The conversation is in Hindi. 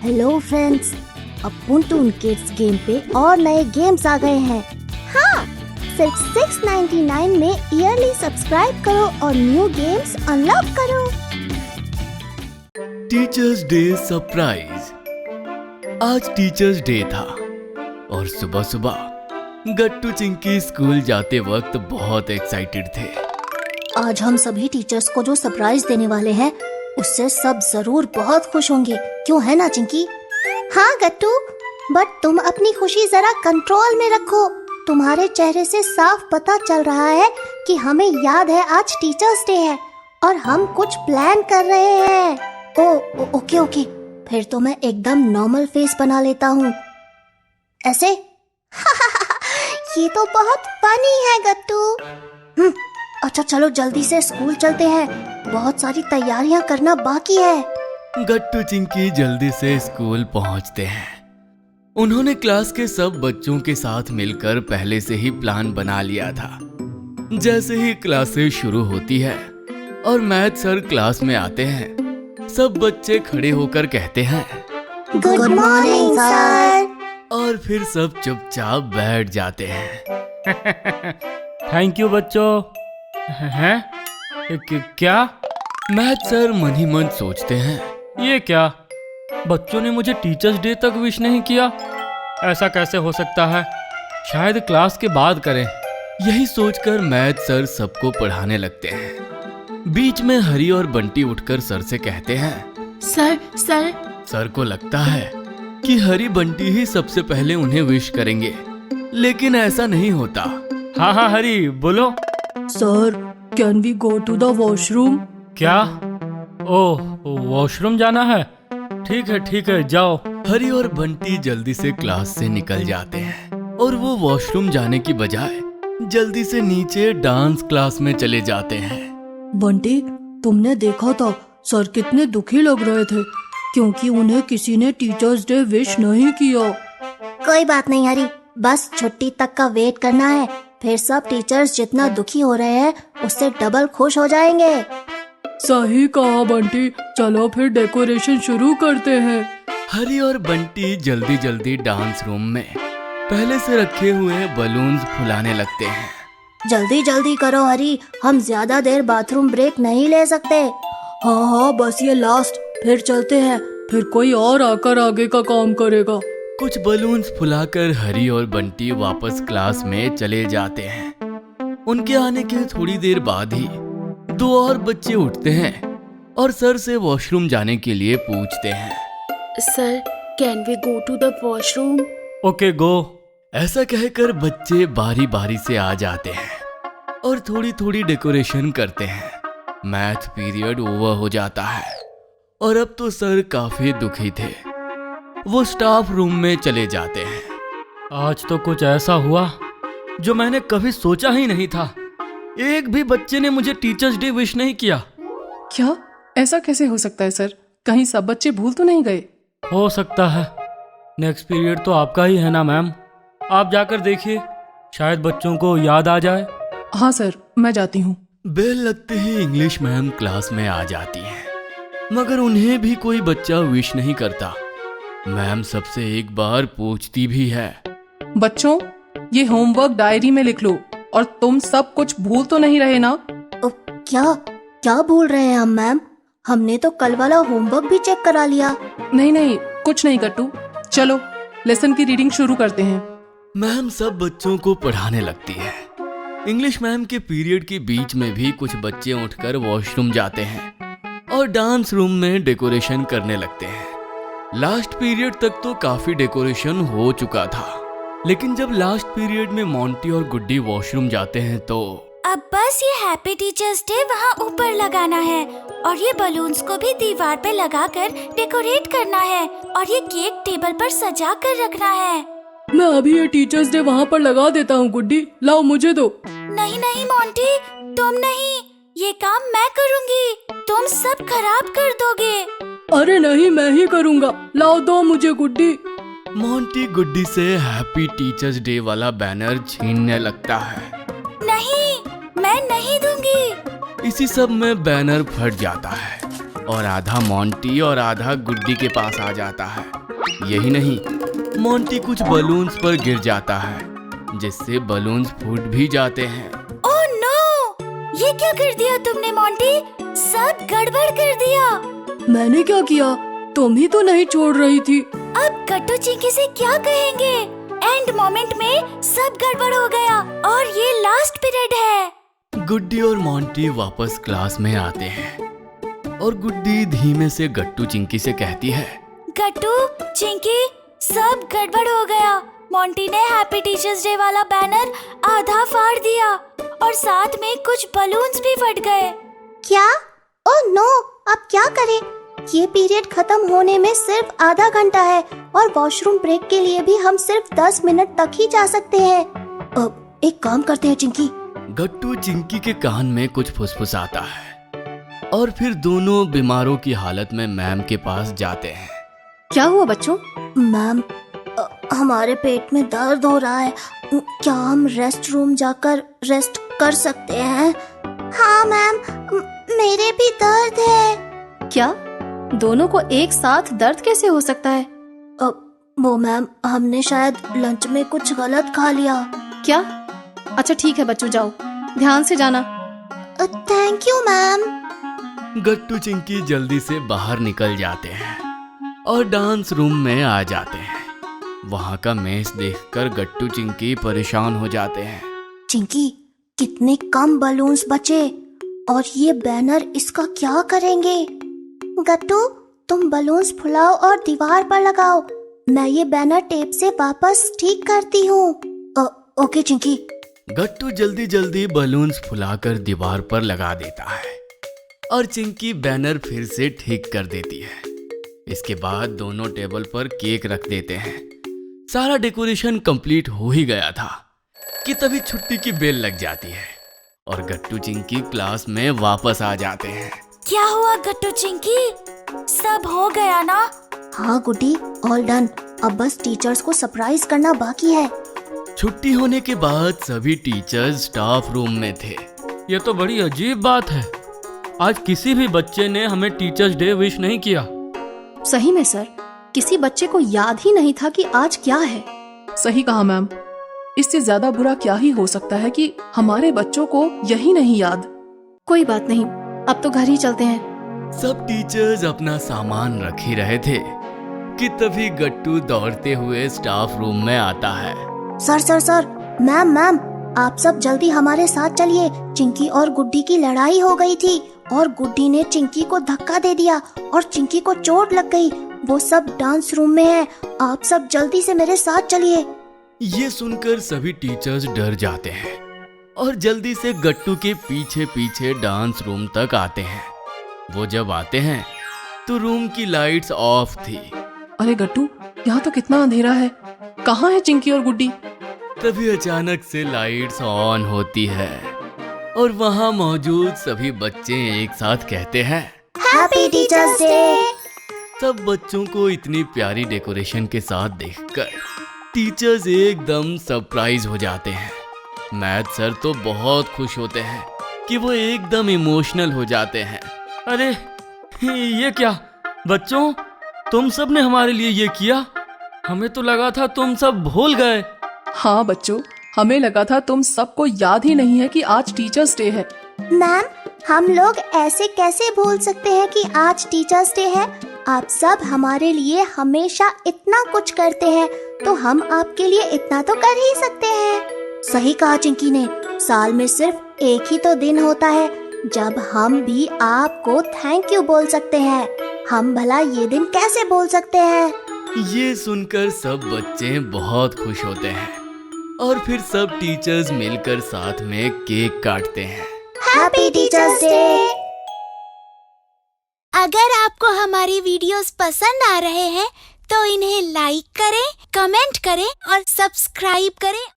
हेलो फ्रेंड्स, अब टून किड्स गेम पे और नए गेम्स आ गए हैं। हाँ, सिर्फ 699 में ईयरली सब्सक्राइब करो और न्यू गेम्स अनलॉक करो। Teachers day surprise. आज टीचर्स डे था और सुबह सुबह गट्टू चिंकी स्कूल जाते वक्त बहुत एक्साइटेड थे। आज हम सभी टीचर्स को जो सरप्राइज देने वाले हैं उससे सब जरूर बहुत खुश होंगे, क्यों है ना चिंकी? हाँ गट्टू, बट तुम अपनी खुशी जरा कंट्रोल में रखो। तुम्हारे चेहरे से साफ पता चल रहा है कि हमें याद है आज टीचर्स डे है और हम कुछ प्लान कर रहे हैं। ओके, फिर तो मैं एकदम नॉर्मल फेस बना लेता हूँ, ऐसे। ये तो बहुत फनी है गट्टू। अच्छा चलो जल्दी से स्कूल चलते हैं, बहुत सारी तैयारियां करना बाकी है। गट्टू चिंकी जल्दी से स्कूल पहुंचते हैं। उन्होंने क्लास के सब बच्चों के साथ मिलकर पहले से ही प्लान बना लिया था। जैसे ही क्लासेस शुरू होती है और मैथ सर क्लास में आते हैं, सब बच्चे खड़े होकर कहते हैं गुड मॉर्निंग सर, और फिर सब चुपचाप बैठ जाते हैं। थैंक यू बच्चों। हैं? क्या? मैथ सर मन ही मन सोचते हैं, ये क्या? बच्चों ने मुझे टीचर्स डे तक विश नहीं किया। ऐसा कैसे हो सकता है? शायद क्लास के बाद करें। यही सोचकर मैथ सर सबको पढ़ाने लगते हैं। बीच में हरी और बंटी उठकर सर से कहते हैं सर। सर को लगता है कि हरी बंटी ही सबसे पहले उन्हें विश करेंगे, लेकिन ऐसा नहीं होता। हाँ हरी बोलो। Sir, can we go to the washroom? क्या? ओह, वॉशरूम जाना है? ठीक है जाओ। हरी और बंटी जल्दी से क्लास से निकल जाते हैं और वो वॉशरूम जाने की बजाय जल्दी से नीचे डांस क्लास में चले जाते हैं। बंटी, तुमने देखा था सर कितने दुखी लग रहे थे क्योंकि उन्हें किसी ने टीचर्स डे विश नहीं किया। कोई बात नहीं हरी, बस छुट्टी तक का वेट करना है, फिर सब टीचर्स जितना दुखी हो रहे हैं उससे डबल खुश हो जाएंगे। सही कहा बंटी, चलो फिर डेकोरेशन शुरू करते हैं। हरी और बंटी जल्दी जल्दी डांस रूम में पहले से रखे हुए बलून्स फुलाने लगते हैं। जल्दी जल्दी करो हरी, हम ज्यादा देर बाथरूम ब्रेक नहीं ले सकते। हाँ, बस ये लास्ट, फिर चलते हैं, फिर कोई और आकर आगे का काम करेगा। कुछ बलून्स फुलाकर हरी और बंटी वापस क्लास में चले जाते हैं। उनके आने के थोड़ी देर बाद ही दो और बच्चे उठते हैं और सर से वॉशरूम जाने के लिए पूछते हैं sir, can we go to the washroom? Okay go. ऐसा कहकर बच्चे बारी बारी से आ जाते हैं और थोड़ी थोड़ी डेकोरेशन करते हैं। मैथ पीरियड ओवर हो जाता है और अब तो सर काफी दुखी थे। वो स्टाफ रूम में चले जाते हैं। आज तो कुछ ऐसा हुआ जो मैंने कभी सोचा ही नहीं था। एक भी बच्चे ने मुझे टीचर्स डे विश नहीं किया। क्या? ऐसा कैसे हो सकता है सर? कहीं सब बच्चे भूल तो नहीं गए? हो सकता है। नेक्स्ट पीरियड तो आपका ही है ना मैम, आप जाकर देखिए, शायद बच्चों को याद आ जाए। हाँ सर, मैं जाती हूँ। बेल लगते ही इंग्लिश मैम क्लास में आ जाती हैं, मगर उन्हें भी कोई बच्चा विश नहीं करता। मैम सबसे एक बार पूछती भी है, बच्चों, ये होमवर्क डायरी में लिख लो और तुम सब कुछ भूल तो नहीं रहे ना? क्या भूल रहे हैं हम मैम? हमने तो कल वाला होमवर्क भी चेक करा लिया। नहीं, कुछ नहीं गट्टू, चलो लेसन की रीडिंग शुरू करते हैं। मैम सब बच्चों को पढ़ाने लगती है। इंग्लिश मैम के पीरियड के बीच में भी कुछ बच्चे उठकर वॉशरूम जाते हैं और डांस रूम में डेकोरेशन करने लगते हैं। लास्ट पीरियड तक तो काफी डेकोरेशन हो चुका था, लेकिन जब लास्ट पीरियड में मोंटी और गुड्डी वॉशरूम जाते हैं तो अब बस ये हैप्पी टीचर्स डे वहाँ ऊपर लगाना है और ये बलून्स को भी दीवार पे लगाकर डेकोरेट करना है और ये केक टेबल पर सजा कर रखना है। मैं अभी ये टीचर्स डे वहाँ पर लगा देता हूँ गुड्डी, लाओ मुझे दो। नहीं मोंटी, तुम नहीं, ये काम मैं करूँगी, तुम सब खराब कर दोगे। अरे नहीं, मैं ही करूँगा, लाओ दो मुझे गुड्डी। मोंटी गुड्डी से हैप्पी टीचर्स डे वाला बैनर छीनने लगता है। नहीं, मैं नहीं दूंगी। इसी सब में बैनर फट जाता है और आधा मोंटी और आधा गुड्डी के पास आ जाता है। यही नहीं, मोंटी कुछ बलून्स पर गिर जाता है जिससे बलून्स फूट भी जाते हैं। Oh no! ये क्या कर दिया तुमने मोंटी? सब गड़बड़ कर दिया। मैंने क्या किया? तुम ही तो नहीं छोड़ रही थी। अब गट्टू चिंकी से क्या कहेंगे? एंड मोमेंट में सब गड़बड़ हो गया और ये लास्ट पीरियड है। गुड्डी और मोंटी वापस क्लास में आते हैं और गुड्डी धीमे से गट्टू चिंकी से कहती है, गट्टू चिंकी सब गड़बड़ हो गया। मोंटी ने हैप्पी टीचर्स डे वाला बैनर आधा फाड़ दिया और साथ में कुछ बलून्स भी फट गए। क्या? ओह नो, अब क्या करें? ये पीरियड खत्म होने में सिर्फ आधा घंटा है और वॉशरूम ब्रेक के लिए भी हम सिर्फ 10 मिनट तक ही जा सकते हैं। अब एक काम करते हैं चिंकी। गट्टू चिंकी के कान में कुछ फुसफुसाता है और फिर दोनों बीमारों की हालत में मैम के पास जाते हैं। क्या हुआ बच्चों? मैम, हमारे पेट में दर्द हो रहा है। क्या हम रेस्ट रूम जाकर रेस्ट कर सकते हैं? हाँ मैम, मेरे भी दर्द है। क्या दोनों को एक साथ दर्द कैसे हो सकता है? वो मैम, हमने शायद लंच में कुछ गलत खा लिया। क्या? अच्छा ठीक है बच्चों, जाओ, ध्यान से जाना। Thank you ma'am. Gattu Chinki जल्दी से बाहर निकल जाते हैं और डांस रूम में आ जाते हैं। वहाँ का मेस देखकर गट्टू चिंकी परेशान हो जाते हैं। चिंकी, कितने कम बलून्स बचे और ये बैनर इसका क्या करेंगे? गट्टू, तुम बलून्स फुलाओ और दीवार पर लगाओ। मैं ये बैनर टेप से वापस ठीक करती हूँ। ओके चिंकी। गट्टू जल्दी जल्दी बलून्स फुलाकर दीवार पर लगा देता है और चिंकी बैनर फिर से ठीक कर देती है। इसके बाद दोनों टेबल पर केक रख देते हैं। सारा डेकोरेशन कंप्लीट हो ही गया था कि तभी छुट्टी की बेल लग जाती है और गट्टू चिंकी क्लास में वापस आ जाते हैं। क्या हुआ गट्टू चिंकी? सब हो गया ना? हाँ गुड्डी, ऑल डन। अब बस टीचर्स को सरप्राइज करना बाकी है। छुट्टी होने के बाद सभी टीचर्स स्टाफ रूम में थे। ये तो बड़ी अजीब बात है, आज किसी भी बच्चे ने हमें टीचर्स डे विश नहीं किया। सही में सर, किसी बच्चे को याद ही नहीं था कि आज क्या है। सही कहा मैम। इससे ज्यादा बुरा क्या ही हो सकता है कि हमारे बच्चों को यही नहीं याद। कोई बात नहीं, अब तो घर ही चलते हैं। सब टीचर्स अपना सामान रख ही रहे थे कि तभी गट्टू दौड़ते हुए स्टाफ रूम में आता है। सर, मैम, आप सब जल्दी हमारे साथ चलिए। चिंकी और गुड्डी की लड़ाई हो गई थी और गुड्डी ने चिंकी को धक्का दे दिया और चिंकी को चोट लग गई। वो सब डांस रूम में है। आप सब जल्दी से मेरे साथ चलिए। ये सुनकर सभी टीचर्स डर जाते हैं और जल्दी से गट्टू के पीछे पीछे डांस रूम तक आते हैं। वो जब आते हैं तो रूम की लाइट्स ऑफ थी। अरे गट्टू, यहाँ तो कितना अंधेरा है। कहाँ है चिंकी और गुड्डी? तभी अचानक से लाइट्स ऑन होती है और वहाँ मौजूद सभी बच्चे एक साथ कहते हैं, हैप्पी टीचर्स डे। सब बच्चों को इतनी प्यारी डेकोरेशन के साथ देखकर टीचर्स एकदम सरप्राइज हो जाते हैं। मैथ सर तो बहुत खुश होते हैं कि वो एकदम इमोशनल हो जाते हैं। अरे ये क्या बच्चों, तुम सब ने हमारे लिए ये किया? हमें तो लगा था तुम सब भूल गए। हाँ बच्चों, हमें लगा था तुम सबको याद ही नहीं है कि आज टीचर्स डे है। मैम, हम लोग ऐसे कैसे भूल सकते हैं कि आज टीचर्स डे है? आप सब हमारे लिए हमेशा इतना कुछ करते हैं, तो हम आपके लिए इतना तो कर ही सकते हैं। सही कहा चिंकी ने। साल में सिर्फ एक ही तो दिन होता है जब हम भी आपको थैंक यू बोल सकते हैं। हम भला ये दिन कैसे बोल सकते हैं? ये सुनकर सब बच्चे बहुत खुश होते हैं और फिर सब टीचर्स मिलकर साथ में केक काटते हैं। Happy teachers day. अगर आपको हमारी वीडियोस पसंद आ रहे हैं तो इन्हें लाइक करें, कमेंट करें और सब्सक्राइब करें